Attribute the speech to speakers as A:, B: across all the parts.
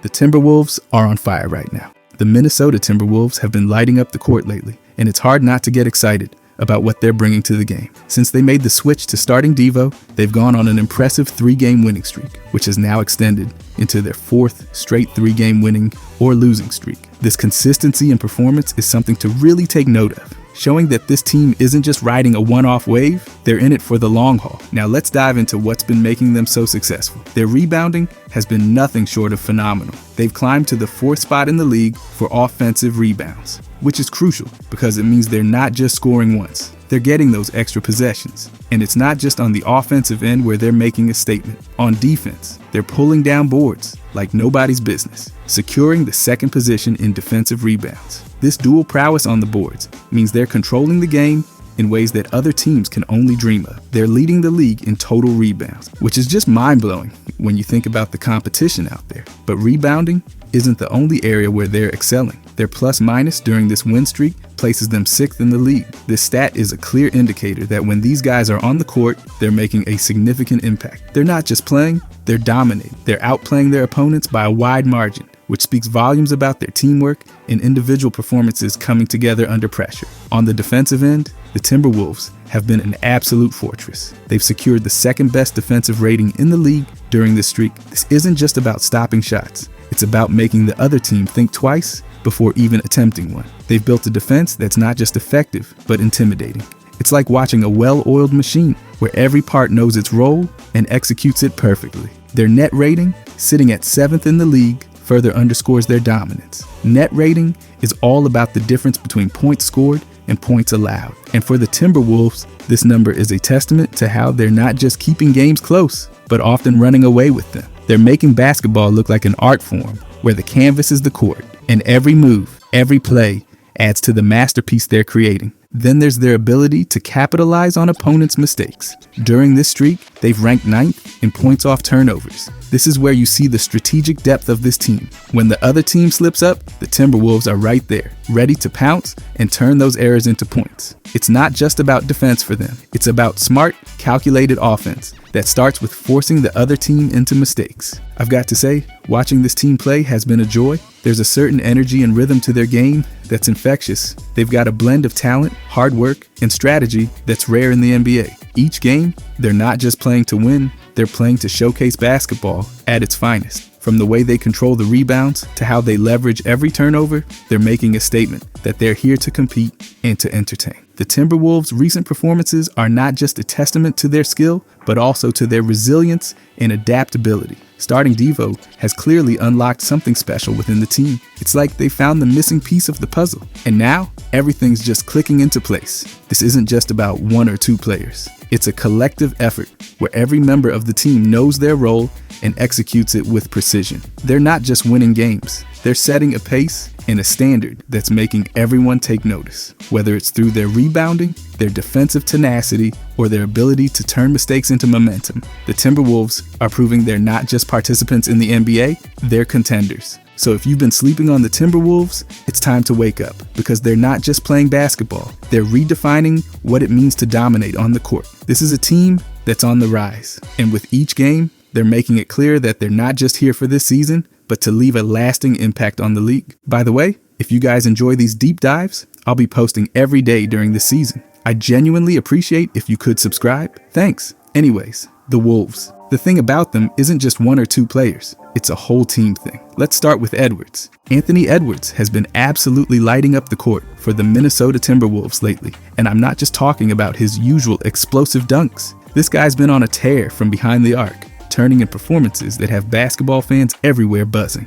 A: The Timberwolves are on fire right now. The Minnesota Timberwolves have been lighting up the court lately, and it's hard not to get excited about what they're bringing to the game. Since they made the switch to starting Devo, they've gone on an impressive 3-game winning streak, which has now extended into their 4th straight 3-game winning or losing streak. This consistency in performance is something to really take note of, showing that this team isn't just riding a one-off wave, they're in it for the long haul. Now let's dive into what's been making them so successful. Their rebounding has been nothing short of phenomenal. They've climbed to the 4th spot in the league for offensive rebounds, which is crucial because it means they're not just scoring once, they're getting those extra possessions. And it's not just on the offensive end where they're making a statement. On defense, they're pulling down boards like nobody's business, securing the 2nd position in defensive rebounds. This dual prowess on the boards means they're controlling the game in ways that other teams can only dream of. They're leading the league in total rebounds, which is just mind-blowing when you think about the competition out there. But rebounding isn't the only area where they're excelling. Their plus-minus during this win streak places them 6th in the league. This stat is a clear indicator that when these guys are on the court, they're making a significant impact. They're not just playing, they're dominating. They're outplaying their opponents by a wide margin, which speaks volumes about their teamwork and individual performances coming together under pressure. On the defensive end, the Timberwolves have been an absolute fortress. They've secured the 2nd best defensive rating in the league during this streak. This isn't just about stopping shots. It's about making the other team think twice before even attempting one. They've built a defense that's not just effective, but intimidating. It's like watching a well-oiled machine where every part knows its role and executes it perfectly. Their net rating, sitting at 7th in the league, further underscores their dominance. Net rating is all about the difference between points scored and points allowed. And for the Timberwolves, this number is a testament to how they're not just keeping games close, but often running away with them. They're making basketball look like an art form where the canvas is the court, and every move, every play adds to the masterpiece they're creating. Then there's their ability to capitalize on opponents' mistakes. During this streak, they've ranked 9th in points off turnovers. This is where you see the strategic depth of this team. When the other team slips up, the Timberwolves are right there, ready to pounce and turn those errors into points. It's not just about defense for them. It's about smart, calculated offense that starts with forcing the other team into mistakes. I've got to say, watching this team play has been a joy. There's a certain energy and rhythm to their game that's infectious. They've got a blend of talent, hard work, and strategy that's rare in the NBA. Each game, they're not just playing to win, they're playing to showcase basketball at its finest. From the way they control the rebounds to how they leverage every turnover, they're making a statement that they're here to compete and to entertain. The Timberwolves' recent performances are not just a testament to their skill, but also to their resilience and adaptability. Starting Devo has clearly unlocked something special within the team. It's like they found the missing piece of the puzzle, and now everything's just clicking into place. This isn't just about 1 or 2 players. It's a collective effort where every member of the team knows their role and executes it with precision. They're not just winning games. They're setting a pace and a standard that's making everyone take notice. Whether it's through their rebounding, their defensive tenacity, or their ability to turn mistakes into momentum, the Timberwolves are proving they're not just participants in the NBA, they're contenders. So if you've been sleeping on the Timberwolves, it's time to wake up, because they're not just playing basketball. They're redefining what it means to dominate on the court. This is a team that's on the rise, and with each game, they're making it clear that they're not just here for this season, but to leave a lasting impact on the league. By the way, if you guys enjoy these deep dives, I'll be posting every day during the season. I genuinely appreciate if you could subscribe. Thanks. Anyways, the Wolves. The thing about them isn't just 1 or 2 players. It's a whole team thing. Let's start with Edwards. Anthony Edwards has been absolutely lighting up the court for the Minnesota Timberwolves lately. And I'm not just talking about his usual explosive dunks. This guy's been on a tear from behind the arc, turning in performances that have basketball fans everywhere buzzing.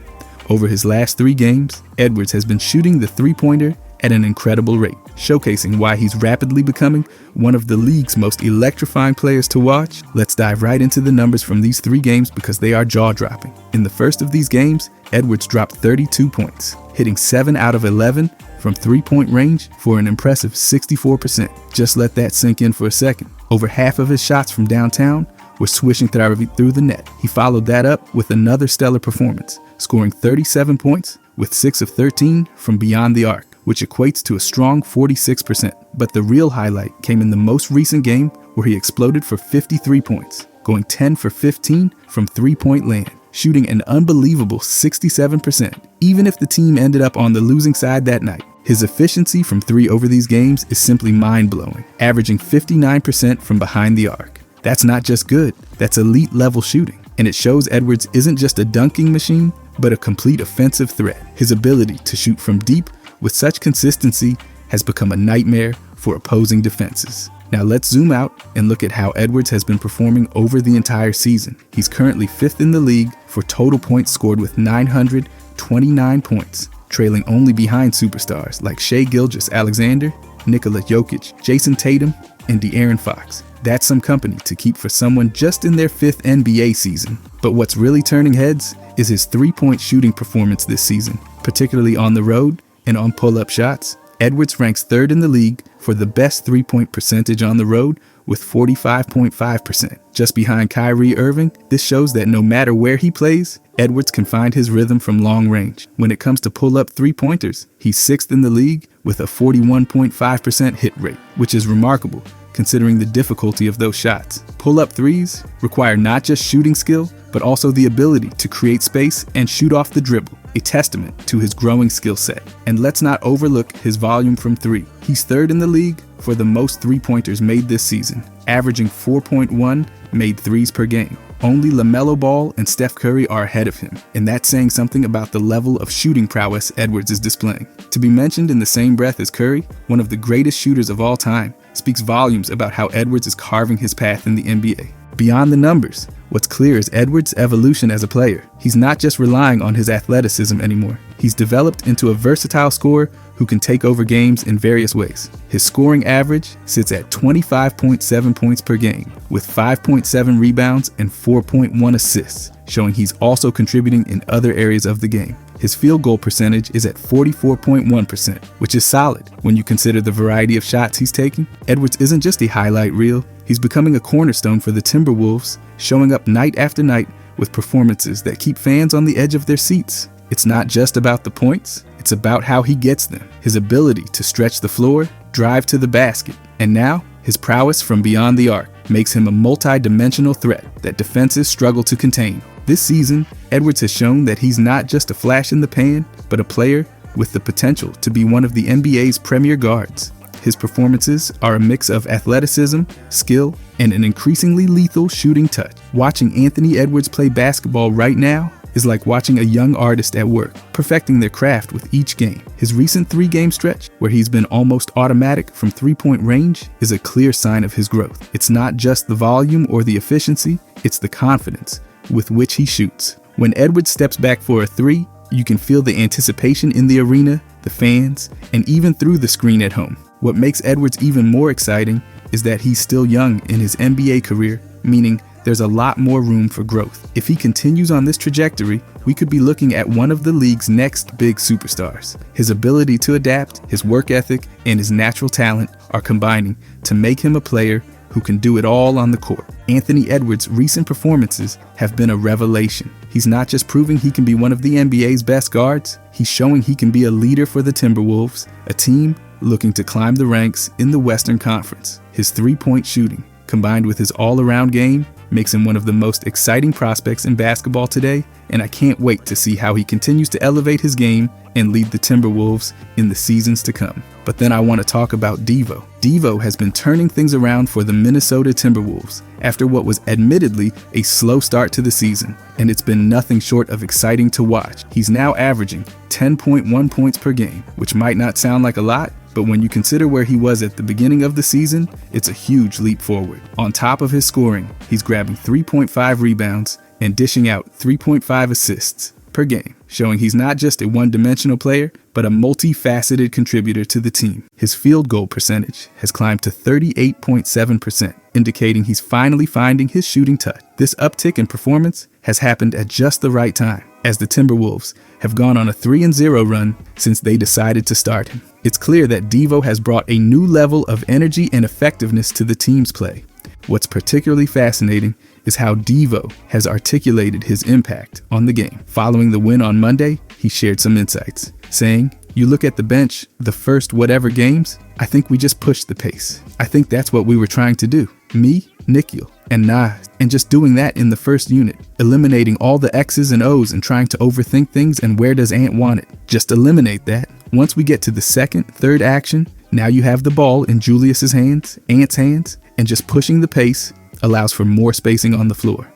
A: Over his last 3 games, Edwards has been shooting the 3-pointer at an incredible rate, showcasing why he's rapidly becoming one of the league's most electrifying players to watch. Let's dive right into the numbers from these 3 games because they are jaw-dropping. In the first of these games, Edwards dropped 32 points, hitting 7 out of 11 from 3-point range for an impressive 64%. Just let that sink in for a second. Over half of his shots from downtown were swishing through the net. He followed that up with another stellar performance, scoring 37 points with 6 of 13 from beyond the arc, which equates to a strong 46%. But the real highlight came in the most recent game where he exploded for 53 points, going 10 for 15 from 3-point land, shooting an unbelievable 67%, even if the team ended up on the losing side that night. His efficiency from three over these games is simply mind-blowing, averaging 59% from behind the arc. That's not just good, that's elite level shooting. And it shows Edwards isn't just a dunking machine, but a complete offensive threat. His ability to shoot from deep with such consistency has become a nightmare for opposing defenses. Now let's zoom out and look at how Edwards has been performing over the entire season. He's currently 5th in the league for total points scored with 929 points, trailing only behind superstars like Shai Gilgeous-Alexander, Nikola Jokic, Jason Tatum, and De'Aaron Fox. That's some company to keep for someone just in their 5th NBA season. But what's really turning heads is his three-point shooting performance this season, particularly on the road and on pull-up shots. Edwards ranks 3rd in the league for the best three-point percentage on the road with 45.5%. Just behind Kyrie Irving, this shows that no matter where he plays, Edwards can find his rhythm from long range. When it comes to pull-up three-pointers, he's 6th in the league with a 41.5% hit rate, which is remarkable considering the difficulty of those shots. Pull-up threes require not just shooting skill, but also the ability to create space and shoot off the dribble, a testament to his growing skill set. And let's not overlook his volume from three. He's 3rd in the league for the most three-pointers made this season, averaging 4.1 made threes per game. Only LaMelo Ball and Steph Curry are ahead of him, and that's saying something about the level of shooting prowess Edwards is displaying. To be mentioned in the same breath as Curry, one of the greatest shooters of all time, speaks volumes about how Edwards is carving his path in the NBA. Beyond the numbers, what's clear is Edwards' evolution as a player. He's not just relying on his athleticism anymore. He's developed into a versatile scorer who can take over games in various ways. His scoring average sits at 25.7 points per game, with 5.7 rebounds and 4.1 assists, showing he's also contributing in other areas of the game. His field goal percentage is at 44.1%, which is solid when you consider the variety of shots he's taking. Edwards isn't just a highlight reel, he's becoming a cornerstone for the Timberwolves, showing up night after night with performances that keep fans on the edge of their seats. It's not just about the points, it's about how he gets them, his ability to stretch the floor, drive to the basket, and now his prowess from beyond the arc makes him a multi-dimensional threat that defenses struggle to contain. This season, Edwards has shown that he's not just a flash in the pan, but a player with the potential to be one of the NBA's premier guards. His performances are a mix of athleticism, skill, and an increasingly lethal shooting touch. Watching Anthony Edwards play basketball right now is like watching a young artist at work, perfecting their craft with each game. His recent 3-game stretch, where he's been almost automatic from three-point range, is a clear sign of his growth. It's not just the volume or the efficiency, it's the confidence with which he shoots. When Edwards steps back for a three, you can feel the anticipation in the arena, the fans, and even through the screen at home. What makes Edwards even more exciting is that he's still young in his NBA career, meaning there's a lot more room for growth. If he continues on this trajectory, we could be looking at one of the league's next big superstars. His ability to adapt, his work ethic, and his natural talent are combining to make him a player who can do it all on the court. Anthony Edwards' recent performances have been a revelation. He's not just proving he can be one of the NBA's best guards, he's showing he can be a leader for the Timberwolves, a team looking to climb the ranks in the Western Conference. His three-point shooting, combined with his all-around game, makes him one of the most exciting prospects in basketball today, and I can't wait to see how he continues to elevate his game and lead the Timberwolves in the seasons to come. But then I want to talk about Devo. Devo has been turning things around for the Minnesota Timberwolves after what was admittedly a slow start to the season, and it's been nothing short of exciting to watch. He's now averaging 10.1 points per game, which might not sound like a lot, but when you consider where he was at the beginning of the season, it's a huge leap forward. On top of his scoring, he's grabbing 3.5 rebounds and dishing out 3.5 assists per game, showing he's not just a one-dimensional player, but a multifaceted contributor to the team. His field goal percentage has climbed to 38.7%, indicating he's finally finding his shooting touch. This uptick in performance has happened at just the right time, as the Timberwolves have gone on a 3-0 run since they decided to start him. It's clear that Devo has brought a new level of energy and effectiveness to the team's play. What's particularly fascinating is how Devo has articulated his impact on the game. Following the win on Monday, he shared some insights, saying, "You look at the bench, the first whatever games, I think we just pushed the pace. I think that's what we were trying to do. Me, Nikhil, and Naz, and just doing that in the first unit, eliminating all the X's and O's and trying to overthink things and where does Ant want it. Just eliminate that. Once we get to the second, third action, now you have the ball in Julius's hands, Ant's hands, and just pushing the pace allows for more spacing on the floor.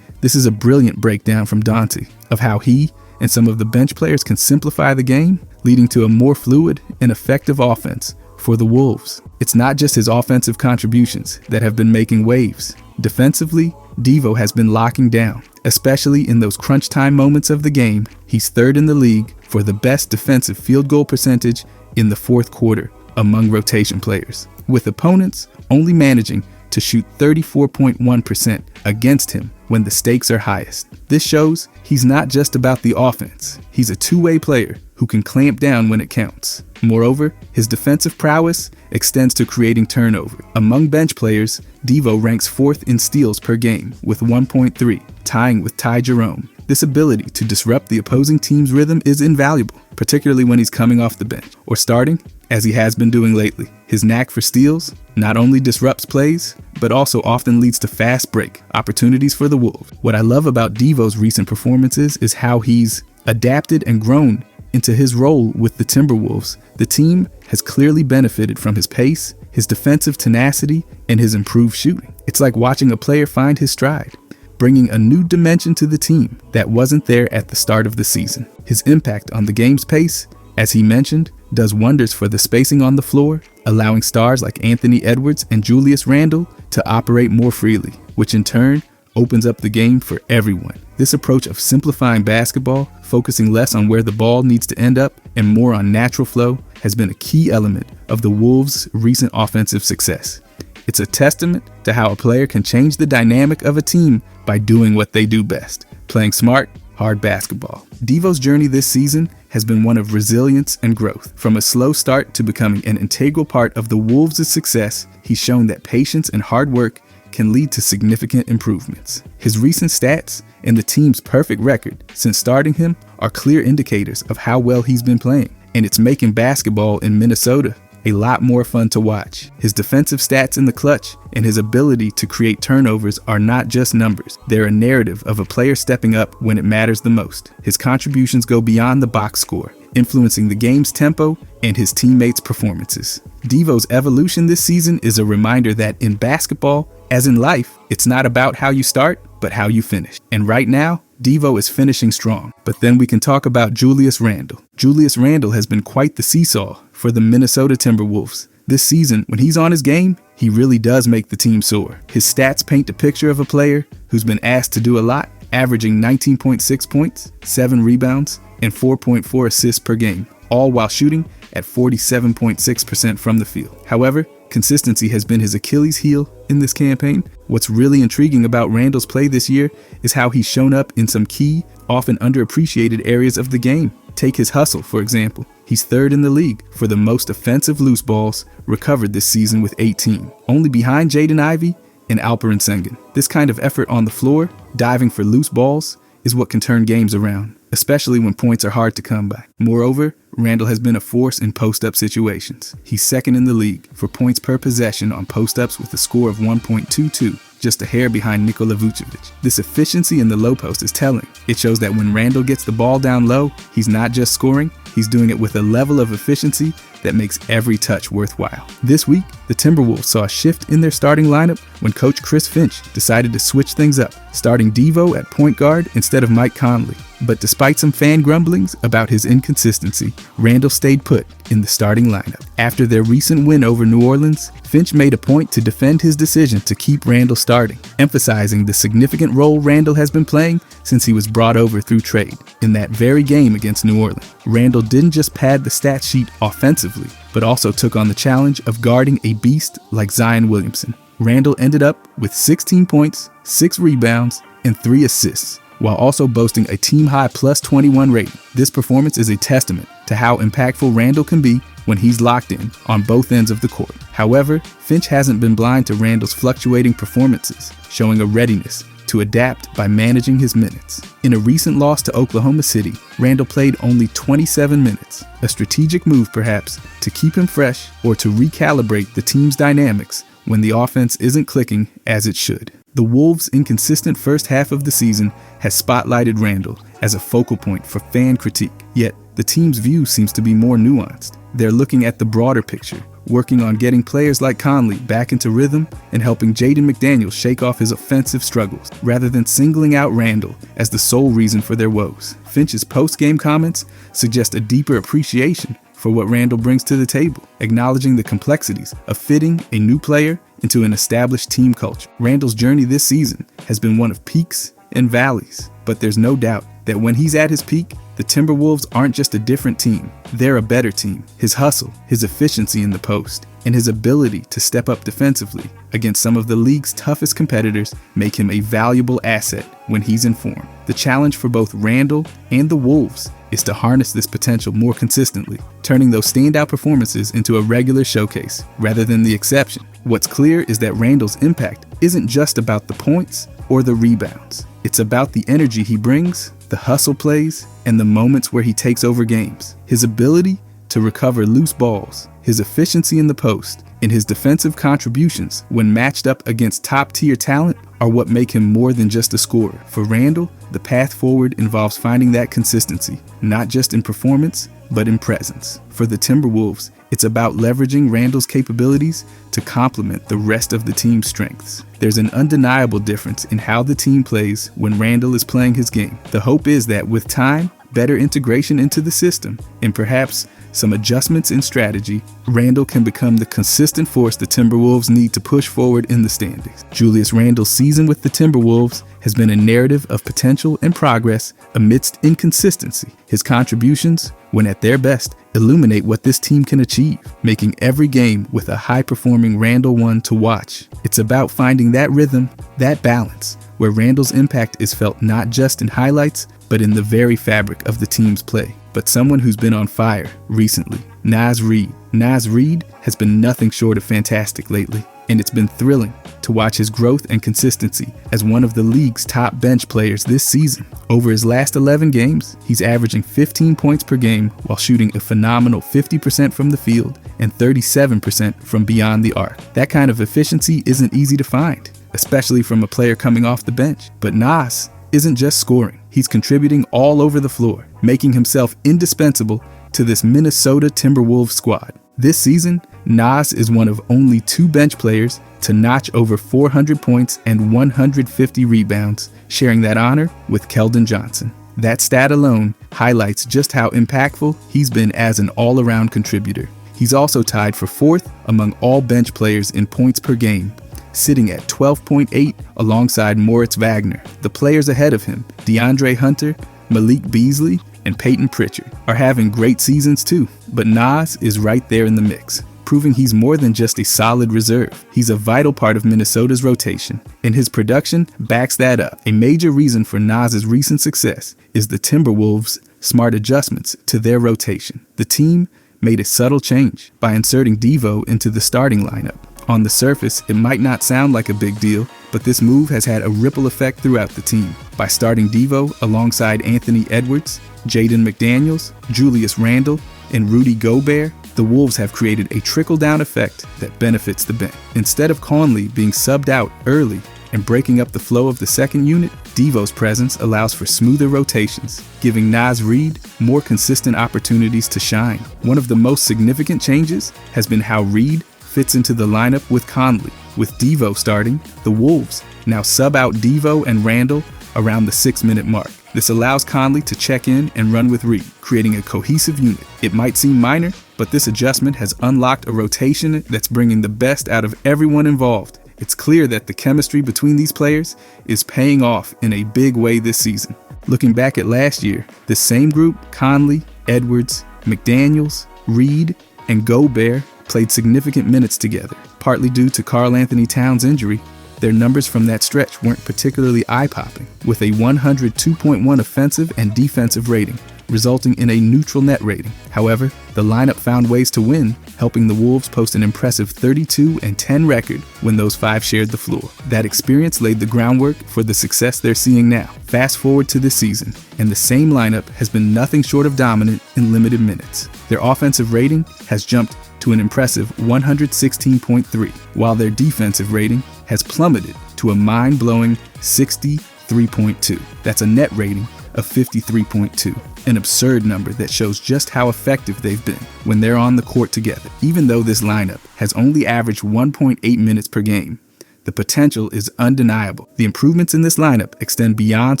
A: This is a brilliant breakdown from Donte of how he and some of the bench players can simplify the game, leading to a more fluid and effective offense for the Wolves. It's not just his offensive contributions that have been making waves. Defensively, Devo has been locking down, especially in those crunch time moments of the game. He's third in the league for the best defensive field goal percentage in the fourth quarter among rotation players, with opponents only managing to shoot 34.1% against him when the stakes are highest. This shows he's not just about the offense. He's a two-way player who can clamp down when it counts. Moreover, his defensive prowess extends to creating turnover. Among bench players, Devo ranks fourth in steals per game with 1.3, tying with Ty Jerome. This ability to disrupt the opposing team's rhythm is invaluable, particularly when he's coming off the bench or starting, as he has been doing lately. His knack for steals not only disrupts plays, but also often leads to fast break opportunities for the Wolves. What I love about Devo's recent performances is how he's adapted and grown into his role with the Timberwolves. The team has clearly benefited from his pace, his defensive tenacity, and his improved shooting. It's like watching a player find his stride, bringing a new dimension to the team that wasn't there at the start of the season. His impact on the game's pace, as he mentioned, does wonders for the spacing on the floor, allowing stars like Anthony Edwards and Julius Randle to operate more freely, which in turn opens up the game for everyone. This approach of simplifying basketball, focusing less on where the ball needs to end up and more on natural flow, has been a key element of the Wolves' recent offensive success. It's a testament to how a player can change the dynamic of a team by doing what they do best, playing smart, hard basketball. Devo's journey this season has been one of resilience and growth. From a slow start to becoming an integral part of the Wolves' success, he's shown that patience and hard work can lead to significant improvements. His recent stats and the team's perfect record since starting him are clear indicators of how well he's been playing, and it's making basketball in Minnesota a lot more fun to watch. His defensive stats in the clutch and his ability to create turnovers are not just numbers. They're a narrative of a player stepping up when it matters the most. His contributions go beyond the box score, influencing the game's tempo and his teammates' performances. Devo's evolution this season is a reminder that in basketball, as in life, it's not about how you start, but how you finish. And right now, Devo is finishing strong. But then we can talk about Julius Randle. Julius Randle has been quite the seesaw for the Minnesota Timberwolves. This season, when he's on his game, he really does make the team soar. His stats paint a picture of a player who's been asked to do a lot, averaging 19.6 points, 7 rebounds, and 4.4 assists per game, all while shooting at 47.6% from the field. However, consistency has been his Achilles heel in this campaign. What's really intriguing about Randle's play this year is how he's shown up in some key, often underappreciated areas of the game. Take his hustle, for example. He's third in the league for the most offensive loose balls recovered this season with 18, only behind Jaden Ivey and Alperen Sengun. This kind of effort on the floor, diving for loose balls, is what can turn games around, especially when points are hard to come by. Moreover, Randle has been a force in post-up situations. He's second in the league for points per possession on post-ups with a score of 1.22, just a hair behind Nikola Vucevic. This efficiency in the low post is telling. It shows that when Randle gets the ball down low, he's not just scoring, he's doing it with a level of efficiency that makes every touch worthwhile. This week, the Timberwolves saw a shift in their starting lineup when coach Chris Finch decided to switch things up, starting Devo at point guard instead of Mike Conley. But despite some fan grumblings about his inconsistency, Randle stayed put in the starting lineup. After their recent win over New Orleans, Finch made a point to defend his decision to keep Randle starting, emphasizing the significant role Randle has been playing since he was brought over through trade. In that very game against New Orleans, Randle didn't just pad the stat sheet offensively, but also took on the challenge of guarding a beast like Zion Williamson. Randle ended up with 16 points, 6 rebounds, and 3 assists, while also boasting a team-high plus 21 rating. This performance is a testament to how impactful Randle can be when he's locked in on both ends of the court. However, Finch hasn't been blind to Randle's fluctuating performances, showing a readiness to adapt by managing his minutes. In a recent loss to Oklahoma City, Randle played only 27 minutes, a strategic move perhaps to keep him fresh or to recalibrate the team's dynamics when the offense isn't clicking as it should. The Wolves' inconsistent first half of the season has spotlighted Randle as a focal point for fan critique, yet the team's view seems to be more nuanced. They're looking at the broader picture, working on getting players like Conley back into rhythm and helping Jaden McDaniels shake off his offensive struggles, rather than singling out Randle as the sole reason for their woes. Finch's post-game comments suggest a deeper appreciation for what Randle brings to the table, acknowledging the complexities of fitting a new player into an established team culture. Randle's journey this season has been one of peaks and valleys, but there's no doubt that when he's at his peak, the Timberwolves aren't just a different team, they're a better team. His hustle, his efficiency in the post, and his ability to step up defensively against some of the league's toughest competitors make him a valuable asset when he's in form. The challenge for both Randle and the Wolves is to harness this potential more consistently, turning those standout performances into a regular showcase rather than the exception. What's clear is that Randle's impact isn't just about the points or the rebounds. It's about the energy he brings, the hustle plays, and the moments where he takes over games. His ability to recover loose balls, his efficiency in the post, and his defensive contributions when matched up against top-tier talent are what make him more than just a scorer. For Randle, the path forward involves finding that consistency, not just in performance, but in presence. For the Timberwolves, it's about leveraging Randle's capabilities to complement the rest of the team's strengths. There's an undeniable difference in how the team plays when Randle is playing his game. The hope is that with time, better integration into the system, and perhaps some adjustments in strategy, Randle can become the consistent force the Timberwolves need to push forward in the standings. Julius Randle's season with the Timberwolves has been a narrative of potential and progress amidst inconsistency. His contributions, when at their best, illuminate what this team can achieve, making every game with a high-performing Randle one to watch. It's about finding that rhythm, that balance, where Randle's impact is felt not just in highlights, but in the very fabric of the team's play. But someone who's been on fire recently, Naz Reed. Naz Reed has been nothing short of fantastic lately, and it's been thrilling to watch his growth and consistency as one of the league's top bench players this season. Over his last 11 games, he's averaging 15 points per game while shooting a phenomenal 50% from the field and 37% from beyond the arc. That kind of efficiency isn't easy to find, especially from a player coming off the bench. But Naz isn't just scoring. He's contributing all over the floor, making himself indispensable to this Minnesota Timberwolves squad. This season, Naz is one of only 2 bench players to notch over 400 points and 150 rebounds, sharing that honor with Keldon Johnson. That stat alone highlights just how impactful he's been as an all-around contributor. He's also tied for 4th among all bench players in points per game, sitting at 12.8 alongside Moritz Wagner. The players ahead of him, DeAndre Hunter, Malik Beasley, and Peyton Pritchard, are having great seasons too. But Naz is right there in the mix, proving he's more than just a solid reserve. He's a vital part of Minnesota's rotation, and his production backs that up. A major reason for Naz's recent success is the Timberwolves' smart adjustments to their rotation. The team made a subtle change by inserting Devo into the starting lineup. On the surface, it might not sound like a big deal, but this move has had a ripple effect throughout the team. By starting Devo alongside Anthony Edwards, Jaden McDaniels, Julius Randle, and Rudy Gobert, the Wolves have created a trickle-down effect that benefits the bench. Instead of Conley being subbed out early and breaking up the flow of the second unit, Devo's presence allows for smoother rotations, giving Naz Reed more consistent opportunities to shine. One of the most significant changes has been how Reed fits into the lineup with Conley. With Devo starting, the Wolves now sub out Devo and Randle around the 6-minute mark. This allows Conley to check in and run with Reed, creating a cohesive unit. It might seem minor, but this adjustment has unlocked a rotation that's bringing the best out of everyone involved. It's clear that the chemistry between these players is paying off in a big way this season. Looking back at last year, the same group, Conley, Edwards, McDaniels, Reed, and Gobert, played significant minutes together. Partly due to Karl Anthony Towns' injury, their numbers from that stretch weren't particularly eye-popping, with a 102.1 offensive and defensive rating, resulting in a neutral net rating. However, the lineup found ways to win, helping the Wolves post an impressive 32-10 record when those 5 shared the floor. That experience laid the groundwork for the success they're seeing now. Fast forward to this season, and the same lineup has been nothing short of dominant in limited minutes. Their offensive rating has jumped to an impressive 116.3, while their defensive rating has plummeted to a mind-blowing 63.2. That's a net rating of 53.2, an absurd number that shows just how effective they've been when they're on the court together. Even though this lineup has only averaged 1.8 minutes per game, the potential is undeniable. The improvements in this lineup extend beyond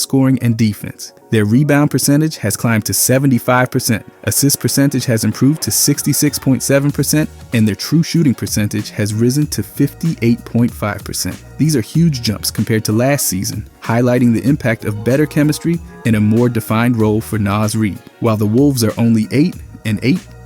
A: scoring and defense. Their rebound percentage has climbed to 75%, assist percentage has improved to 66.7%, and their true shooting percentage has risen to 58.5%. These are huge jumps compared to last season, highlighting the impact of better chemistry and a more defined role for Naz Reed. While the Wolves are only 8-8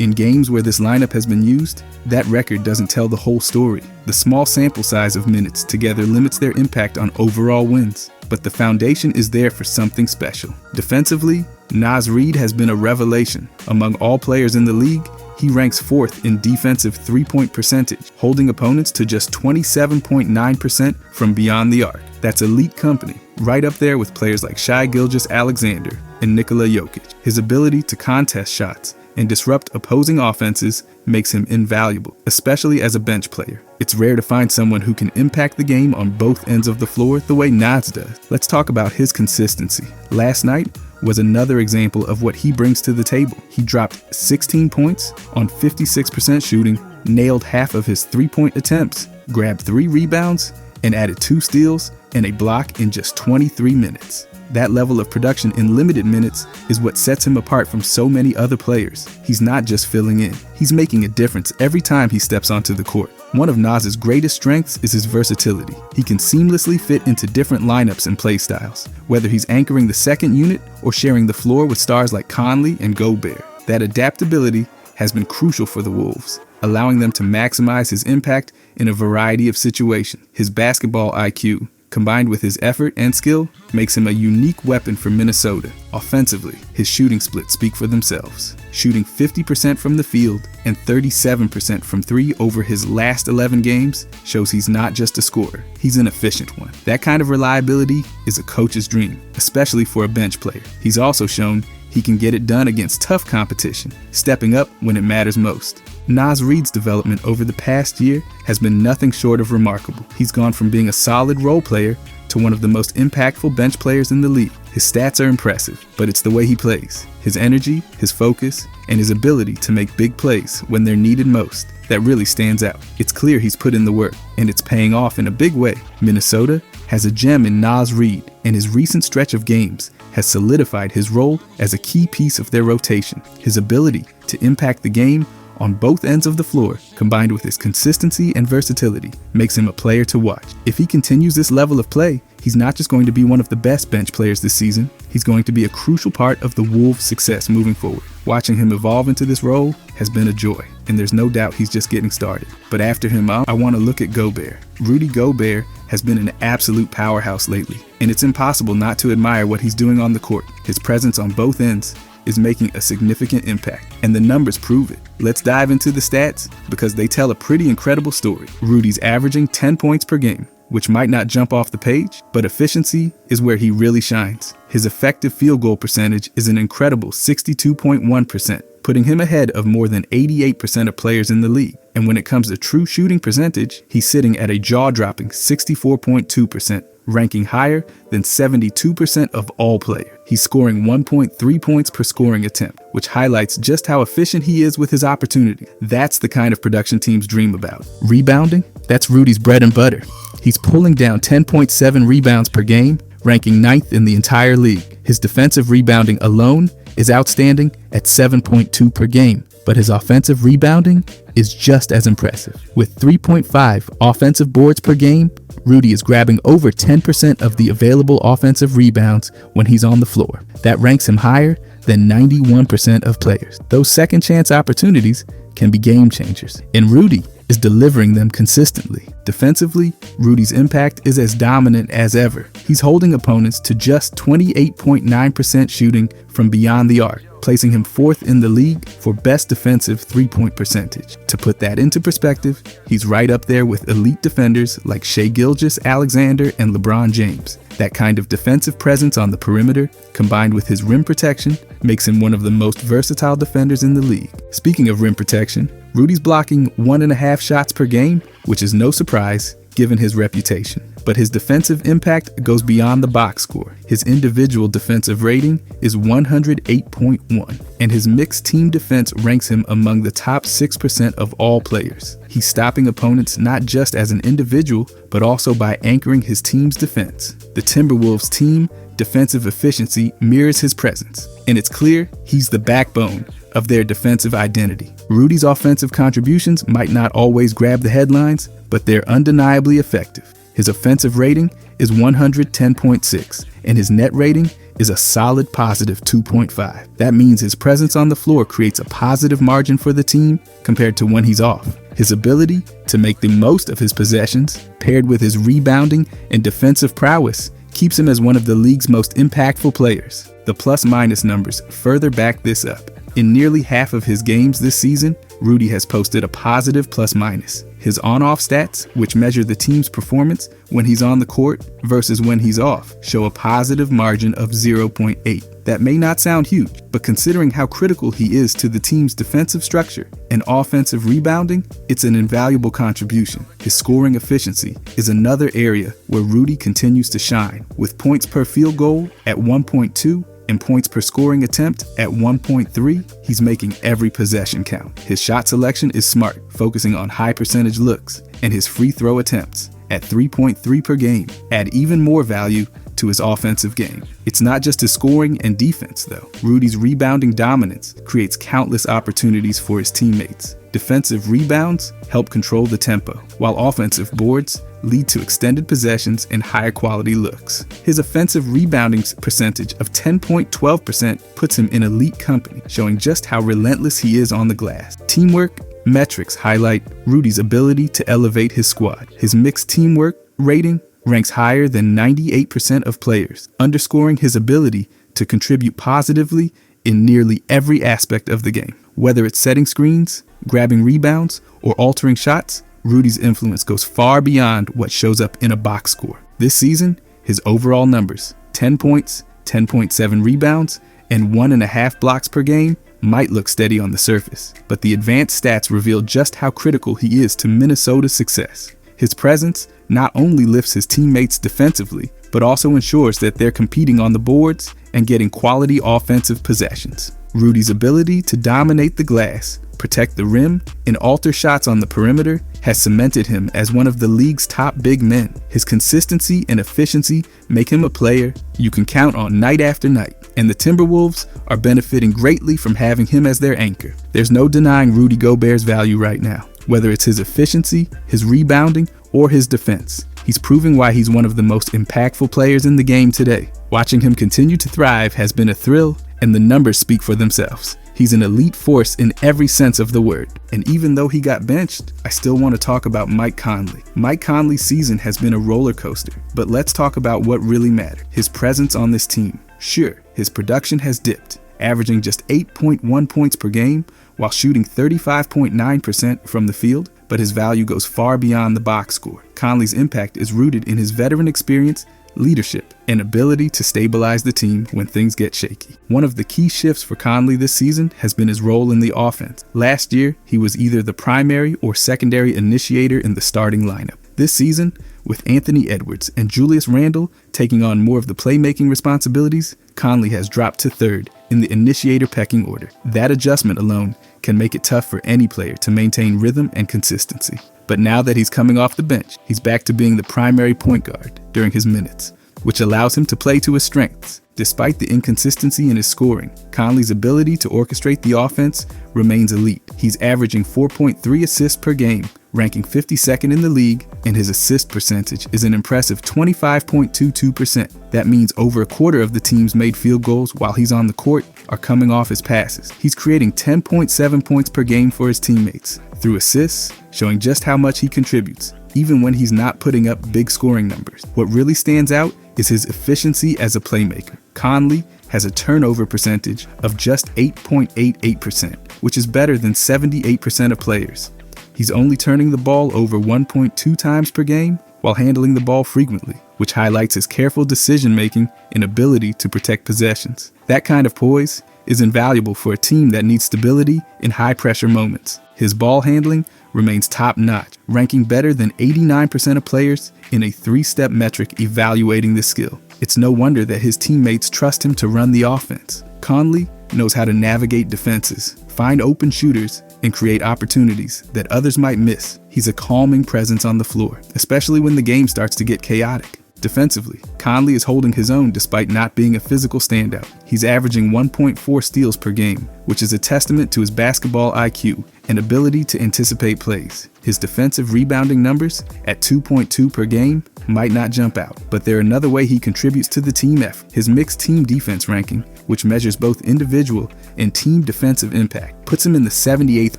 A: in games where this lineup has been used, that record doesn't tell the whole story. The small sample size of minutes together limits their impact on overall wins, but the foundation is there for something special. Defensively, Naz Reed has been a revelation. Among all players in the league, he ranks 4th in defensive three-point percentage, holding opponents to just 27.9% from beyond the arc. That's elite company, right up there with players like Shai Gilgeous-Alexander and Nikola Jokic. His ability to contest shots and disrupt opposing offenses makes him invaluable, especially as a bench player. It's rare to find someone who can impact the game on both ends of the floor the way Naz does. Let's talk about his consistency. Last night was another example of what he brings to the table. He dropped 16 points on 56% shooting, nailed half of his three-point attempts, grabbed 3 rebounds, and added 2 steals and a block in just 23 minutes. That level of production in limited minutes is what sets him apart from so many other players. He's not just filling in, he's making a difference every time he steps onto the court. One of Naz's greatest strengths is his versatility. He can seamlessly fit into different lineups and play styles, whether he's anchoring the second unit or sharing the floor with stars like Conley and Gobert. That adaptability has been crucial for the Wolves, allowing them to maximize his impact in a variety of situations. His basketball IQ, combined with his effort and skill, makes him a unique weapon for Minnesota. Offensively, his shooting splits speak for themselves. Shooting 50% from the field and 37% from 3 over his last 11 games shows he's not just a scorer, he's an efficient one. That kind of reliability is a coach's dream, especially for a bench player. He's also shown he can get it done against tough competition, stepping up when it matters most. Naz Reed's development over the past year has been nothing short of remarkable. He's gone from being a solid role player to one of the most impactful bench players in the league. His stats are impressive, but it's the way he plays, his energy, his focus, and his ability to make big plays when they're needed most that really stands out. It's clear he's put in the work, and it's paying off in a big way. Minnesota has a gem in Naz Reed, and his recent stretch of games has solidified his role as a key piece of their rotation. His ability to impact the game on both ends of the floor, combined with his consistency and versatility, makes him a player to watch. If he continues this level of play, he's not just going to be one of the best bench players this season, he's going to be a crucial part of the Wolves' success moving forward. Watching him evolve into this role has been a joy, and there's no doubt he's just getting started. But after him, I want to look at Gobert. Rudy Gobert has been an absolute powerhouse lately, and it's impossible not to admire what he's doing on the court. His presence on both ends is making a significant impact, and the numbers prove it. Let's dive into the stats because they tell a pretty incredible story. Rudy's averaging 10 points per game, which might not jump off the page, but efficiency is where he really shines. His effective field goal percentage is an incredible 62.1%, putting him ahead of more than 88% of players in the league. And when it comes to true shooting percentage, he's sitting at a jaw-dropping 64.2%, ranking higher than 72% of all players. He's scoring 1.3 points per scoring attempt, which highlights just how efficient he is with his opportunity. That's the kind of production teams dream about. Rebounding? That's Rudy's bread and butter. He's pulling down 10.7 rebounds per game, ranking 9th in the entire league. His defensive rebounding alone is outstanding at 7.2 per game, but his offensive rebounding is just as impressive. With 3.5 offensive boards per game, Rudy is grabbing over 10% of the available offensive rebounds when he's on the floor. That ranks him higher than 91% of players. Those second chance opportunities can be game changers, and Rudy is delivering them consistently. Defensively, Rudy's impact is as dominant as ever. He's holding opponents to just 28.9% shooting from beyond the arc, placing him 4th in the league for best defensive three-point percentage. To put that into perspective, he's right up there with elite defenders like Shai Gilgeous-Alexander and LeBron James. That kind of defensive presence on the perimeter, combined with his rim protection, makes him one of the most versatile defenders in the league. Speaking of rim protection, Rudy's blocking 1.5 shots per game, which is no surprise given his reputation. But his defensive impact goes beyond the box score. His individual defensive rating is 108.1, and his mixed team defense ranks him among the top 6% of all players. He's stopping opponents not just as an individual, but also by anchoring his team's defense. The Timberwolves' team defensive efficiency mirrors his presence, and it's clear he's the backbone of their defensive identity. Rudy's offensive contributions might not always grab the headlines, but they're undeniably effective. His offensive rating is 110.6, and his net rating is a solid positive 2.5. That means his presence on the floor creates a positive margin for the team compared to when he's off. His ability to make the most of his possessions, paired with his rebounding and defensive prowess, keeps him as one of the league's most impactful players. The plus-minus numbers further back this up. In nearly half of his games this season, Rudy has posted a positive plus-minus. His on-off stats, which measure the team's performance when he's on the court versus when he's off, show a positive margin of 0.8. That may not sound huge, but considering how critical he is to the team's defensive structure and offensive rebounding, it's an invaluable contribution. His scoring efficiency is another area where Rudy continues to shine, with points per field goal at 1.2 and points per scoring attempt at 1.3, he's making every possession count. His shot selection is smart, focusing on high percentage looks, and his free throw attempts at 3.3 per game add even more value to his offensive game. It's not just his scoring and defense, though. Rudy's rebounding dominance creates countless opportunities for his teammates. Defensive rebounds help control the tempo, while offensive boards lead to extended possessions and higher quality looks. His offensive rebounding percentage of 10.12% puts him in elite company, showing just how relentless he is on the glass. Teamwork metrics highlight Rudy's ability to elevate his squad. His mixed teamwork rating ranks higher than 98% of players, underscoring his ability to contribute positively in nearly every aspect of the game. Whether it's setting screens, grabbing rebounds, or altering shots, Rudy's influence goes far beyond what shows up in a box score. This season, his overall numbers, 10 points, 10.7 rebounds, and 1.5 blocks per game, might look steady on the surface, but the advanced stats reveal just how critical he is to Minnesota's success. His presence not only lifts his teammates defensively, but also ensures that they're competing on the boards and getting quality offensive possessions. Rudy's ability to dominate the glass, protect the rim, and alter shots on the perimeter has cemented him as one of the league's top big men. His consistency and efficiency make him a player you can count on night after night, and the Timberwolves are benefiting greatly from having him as their anchor. There's no denying Rudy Gobert's value right now, whether it's his efficiency, his rebounding, or his defense. He's proving why he's one of the most impactful players in the game today. Watching him continue to thrive has been a thrill, and the numbers speak for themselves. He's an elite force in every sense of the word. And even though he got benched, I still want to talk about Mike Conley. Mike Conley's season has been a roller coaster, but let's talk about what really mattered: his presence on this team. Sure, his production has dipped, averaging just 8.1 points per game while shooting 35.9% from the field, but his value goes far beyond the box score. Conley's impact is rooted in his veteran experience, leadership, and ability to stabilize the team when things get shaky. One of the key shifts for Conley this season has been his role in the offense. Last year, he was either the primary or secondary initiator in the starting lineup. This season, with Anthony Edwards and Julius Randle taking on more of the playmaking responsibilities, Conley has dropped to third in the initiator pecking order. That adjustment alone can make it tough for any player to maintain rhythm and consistency. But now that he's coming off the bench, he's back to being the primary point guard during his minutes, which allows him to play to his strengths. Despite the inconsistency in his scoring, Conley's ability to orchestrate the offense remains elite. He's averaging 4.3 assists per game, ranking 52nd in the league, and his assist percentage is an impressive 25.22%. That means over a quarter of the teams made field goals while he's on the court are coming off his passes. He's creating 10.7 points per game for his teammates through assists, showing just how much he contributes, even when he's not putting up big scoring numbers. What really stands out is his efficiency as a playmaker. Conley has a turnover percentage of just 8.88%, which is better than 78% of players. He's only turning the ball over 1.2 times per game while handling the ball frequently, which highlights his careful decision-making and ability to protect possessions. That kind of poise is invaluable for a team that needs stability in high-pressure moments. His ball handling remains top-notch, ranking better than 89% of players in a 3-step metric evaluating this skill. It's no wonder that his teammates trust him to run the offense. Conley knows how to navigate defenses, find open shooters, and create opportunities that others might miss. He's a calming presence on the floor, especially when the game starts to get chaotic. Defensively, Conley is holding his own despite not being a physical standout. He's averaging 1.4 steals per game, which is a testament to his basketball IQ and ability to anticipate plays. His defensive rebounding numbers at 2.2 per game might not jump out, but they're another way he contributes to the team effort. His mixed team defense ranking, which measures both individual and team defensive impact, puts him in the 78th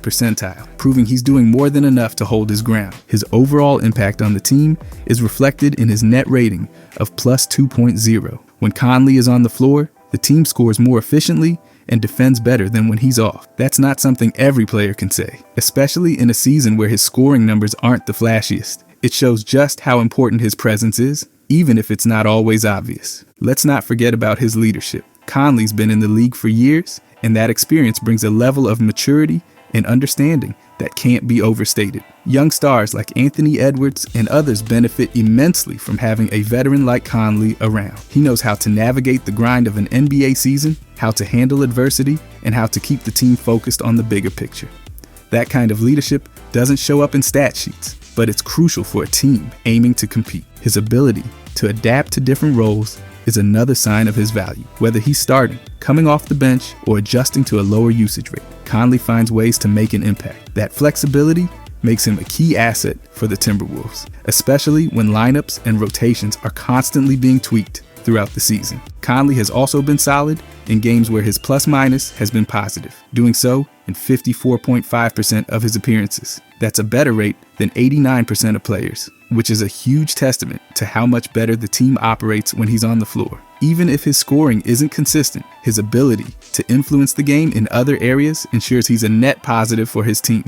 A: percentile, proving he's doing more than enough to hold his ground. His overall impact on the team is reflected in his net rating of plus 2.0. When Conley is on the floor, the team scores more efficiently and defends better than when he's off. That's not something every player can say, especially in a season where his scoring numbers aren't the flashiest. It shows just how important his presence is, even if it's not always obvious. Let's not forget about his leadership. Conley's been in the league for years, and that experience brings a level of maturity and understanding that can't be overstated. Young stars like Anthony Edwards and others benefit immensely from having a veteran like Conley around. He knows how to navigate the grind of an NBA season, how to handle adversity, and how to keep the team focused on the bigger picture. That kind of leadership doesn't show up in stat sheets, but it's crucial for a team aiming to compete. His ability to adapt to different roles is another sign of his value. Whether he's starting, coming off the bench, or adjusting to a lower usage rate, Conley finds ways to make an impact. That flexibility makes him a key asset for the Timberwolves, especially when lineups and rotations are constantly being tweaked throughout the season. Conley has also been solid in games where his plus-minus has been positive, doing so in 54.5% of his appearances. That's a better rate than 89% of players, which is a huge testament to how much better the team operates when he's on the floor. Even if his scoring isn't consistent, his ability to influence the game in other areas ensures he's a net positive for his team.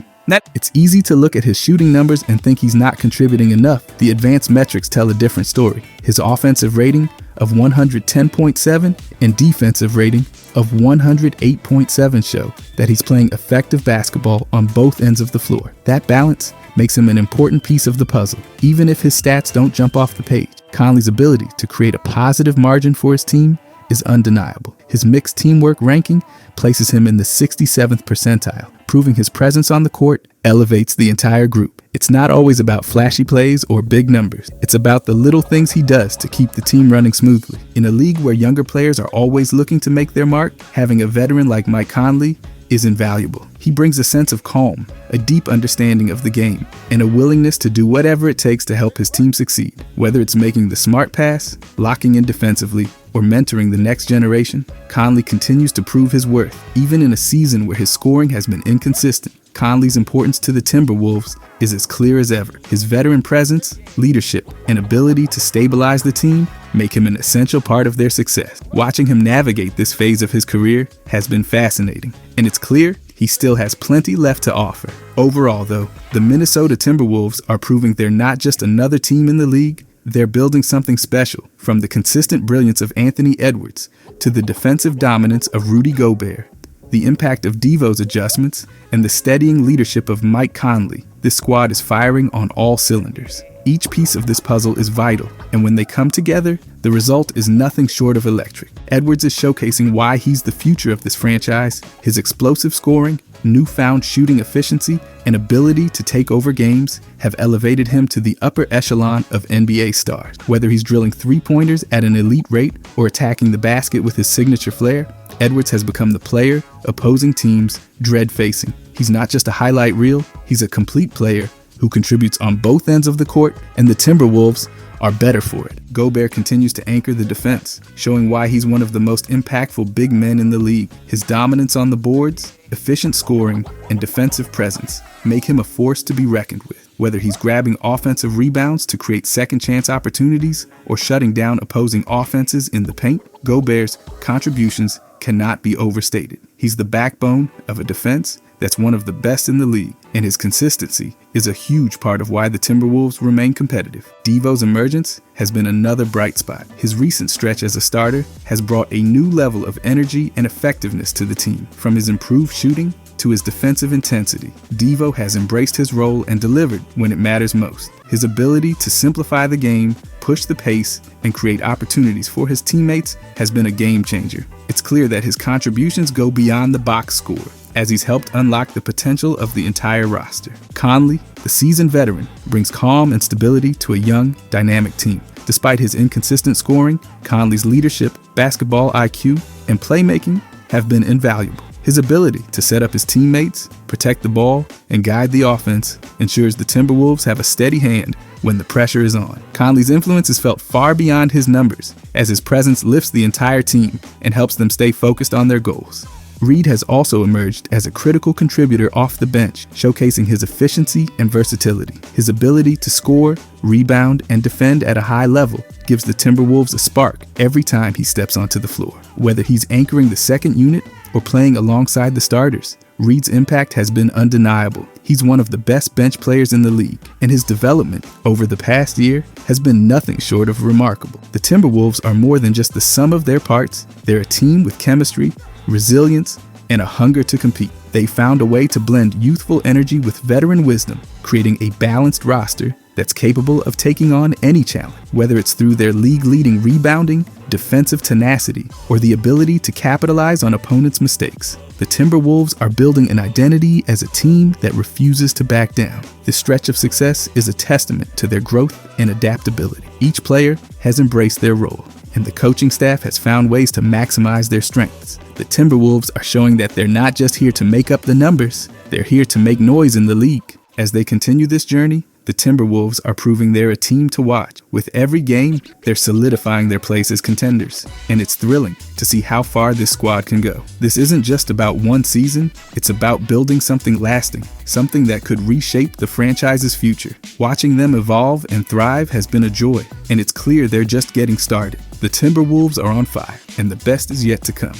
A: It's easy to look at his shooting numbers and think he's not contributing enough. The advanced metrics tell a different story. His offensive rating of 110.7 and defensive rating of 108.7 show that he's playing effective basketball on both ends of the floor. That balance makes him an important piece of the puzzle. Even if his stats don't jump off the page, Conley's ability to create a positive margin for his team is undeniable. His mixed teamwork ranking places him in the 67th percentile, proving his presence on the court elevates the entire group. It's not always about flashy plays or big numbers. It's about the little things he does to keep the team running smoothly. In a league where younger players are always looking to make their mark, having a veteran like Mike Conley is invaluable. He brings a sense of calm, a deep understanding of the game, and a willingness to do whatever it takes to help his team succeed. Whether it's making the smart pass, locking in defensively, or mentoring the next generation, Conley continues to prove his worth. Even in a season where his scoring has been inconsistent, Conley's importance to the Timberwolves is as clear as ever. His veteran presence, leadership, and ability to stabilize the team make him an essential part of their success. Watching him navigate this phase of his career has been fascinating, and it's clear he still has plenty left to offer. Overall, though, the Minnesota Timberwolves are proving they're not just another team in the league, they're building something special. From the consistent brilliance of Anthony Edwards to the defensive dominance of Rudy Gobert, the impact of Devo's adjustments, and the steadying leadership of Mike Conley, this squad is firing on all cylinders. Each piece of this puzzle is vital, and when they come together, the result is nothing short of electric. Edwards is showcasing why he's the future of this franchise. His explosive scoring, newfound shooting efficiency, and ability to take over games have elevated him to the upper echelon of NBA stars. Whether he's drilling three-pointers at an elite rate or attacking the basket with his signature flair, Edwards has become the player opposing teams dread facing. He's not just a highlight reel, he's a complete player who contributes on both ends of the court, and the Timberwolves are better for it. Gobert continues to anchor the defense, showing why he's one of the most impactful big men in the league. His dominance on the boards, efficient scoring, and defensive presence make him a force to be reckoned with. Whether he's grabbing offensive rebounds to create second-chance opportunities or shutting down opposing offenses in the paint, Gobert's contributions cannot be overstated. He's the backbone of a defense that's one of the best in the league, and his consistency is a huge part of why the Timberwolves remain competitive. Devo's emergence has been another bright spot. His recent stretch as a starter has brought a new level of energy and effectiveness to the team. From his improved shooting to his defensive intensity, Devo has embraced his role and delivered when it matters most. His ability to simplify the game, push the pace, and create opportunities for his teammates has been a game changer. It's clear that his contributions go beyond the box score, as he's helped unlock the potential of the entire roster. Conley, the seasoned veteran, brings calm and stability to a young, dynamic team. Despite his inconsistent scoring, Conley's leadership, basketball IQ, and playmaking have been invaluable. His ability to set up his teammates, protect the ball, and guide the offense ensures the Timberwolves have a steady hand when the pressure is on. Conley's influence is felt far beyond his numbers, as his presence lifts the entire team and helps them stay focused on their goals. Reed has also emerged as a critical contributor off the bench, showcasing his efficiency and versatility. His ability to score, rebound, and defend at a high level gives the Timberwolves a spark every time he steps onto the floor. Whether he's anchoring the second unit or playing alongside the starters, Reed's impact has been undeniable. He's one of the best bench players in the league, and his development over the past year has been nothing short of remarkable. The Timberwolves are more than just the sum of their parts. They're a team with chemistry, resilience, and a hunger to compete. They found a way to blend youthful energy with veteran wisdom, creating a balanced roster that's capable of taking on any challenge. Whether it's through their league-leading rebounding, defensive tenacity, or the ability to capitalize on opponents' mistakes, the Timberwolves are building an identity as a team that refuses to back down. This stretch of success is a testament to their growth and adaptability. Each player has embraced their role, and the coaching staff has found ways to maximize their strengths. The Timberwolves are showing that they're not just here to make up the numbers, they're here to make noise in the league. As they continue this journey, the Timberwolves are proving they're a team to watch. With every game, they're solidifying their place as contenders, and it's thrilling to see how far this squad can go. This isn't just about one season, it's about building something lasting, something that could reshape the franchise's future. Watching them evolve and thrive has been a joy, and it's clear they're just getting started. The Timberwolves are on fire, and the best is yet to come.